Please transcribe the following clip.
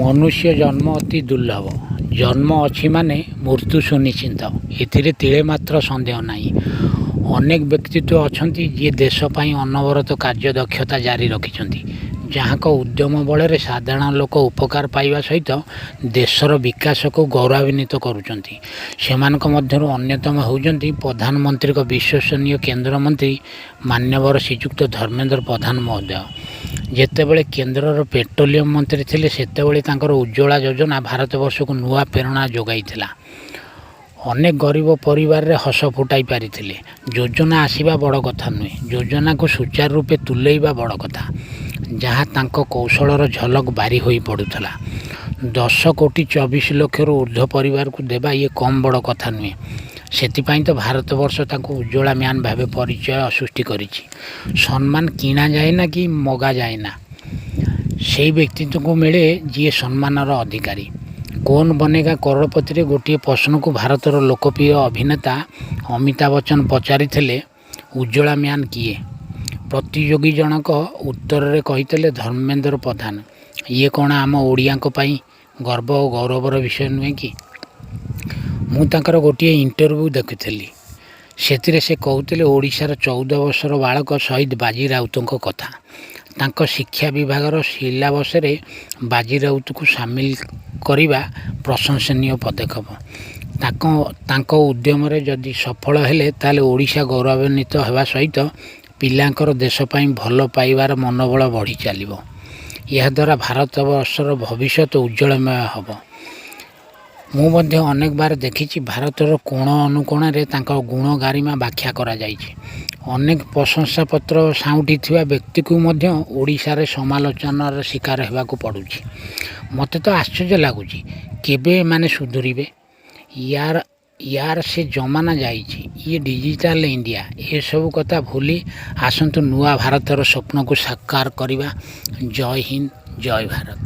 मनुष्य जन्म अति दुर्लभ। जन्म अच्छी माने मृत्यु सुनिश्चित। एथिरे तिले मात्र संदेह नहीं। अनेक व्यक्तित्व अछंती जे देश पाई अनवरत कार्य दक्षता जारी रखिछंती, जहाँ को उद्यम बल साधारण लोक उपकार पाइबा सहित देशर विकास को गौरवान्वित करुचंती। सेमानक मध्यरु अन्यतम होउचंती प्रधानमंत्री को विश्वसनीय केंद्र मंत्री मान्यवर श्रीयुक्त धर्मेंद्र प्रधान महोदय। जेतेबेले केंद्रर पेट्रोलियम मंत्री थिले सेतेबेले तांकर उज्ज्वला योजना भारत वर्ष को नुआ प्रेरणा जोगाइथिला। अनेक गरीब परिवार रे हस फुटाई पारिथिले। योजना आसीबा बड़ कथा नुहे, योजना को सुचारू रूपे तुलेइबा बड़ कथा, जहाँ तांको कौशलर झलक बारी होई पड़ुथला। 10 कोटी 24 लाख रु ऊर्ध्व परिवार को देबा ये कम बड़ कथा नुहे। सेतिपाई तो भारत वर्ष तांको उज्ज्वला म्यान भावे परिचय सृष्टि करिछि। सम्मान किणा जाए ना कि मगा जाए ना, से व्यक्तित्व को मिले जी सम्मानर अधिकारी। कौन बनेगा करोड़पति रे गोटे प्रश्न को भारतर लोकप्रिय अभिनेता अमिताभ बच्चन पचारि उज्ज्वला म्यान किए। प्रतियोगी जनक उत्तर रे कहितले धर्मेंद्र प्रधान। ये कौन आम ओडिया गर्व और गौरवर विषय नुहे कि? मु तांकर गोटे इंटरव्यू देखिली, से से कहते ओडिशार 14 वर्षर बालक शहीद बाजी राउतों कथा। तांको शिक्षा विभागर सिलेबस रे बाजी राउत को सामिल करिबा प्रशंसनीय पदक्षेप। तांको उद्यम रे जदि सफल हेले ताले ओडिशा गौरवान्वित हेबा सहित पिलांकर देश पई भल पाइबार मनोबल बढ़ी चलिबो। यह द्वारा भारत वर्षर भविष्य उज्ज्वलमय हब। मु मध्य अनेक बार देखिछि भारतर कोण अनुकोण रे तांको गुण गारिमा व्याख्या करा जाइछि। अनेक प्रशंसा पत्र साउंटी थिबा व्यक्ति को मध्य ओडिशा रे समालोचनार शिकार हेबाकु पड़ुछि। मते तो आश्चर्य लागुछि केबे माने सुधुरिबे। यार से जमाना जाइछि। ये डिजिटल इंडिया ये सब कथा भूली आसंतु नुआ भारतर स्वप्न को साकार करिबा। जय हिंद, जय भारत।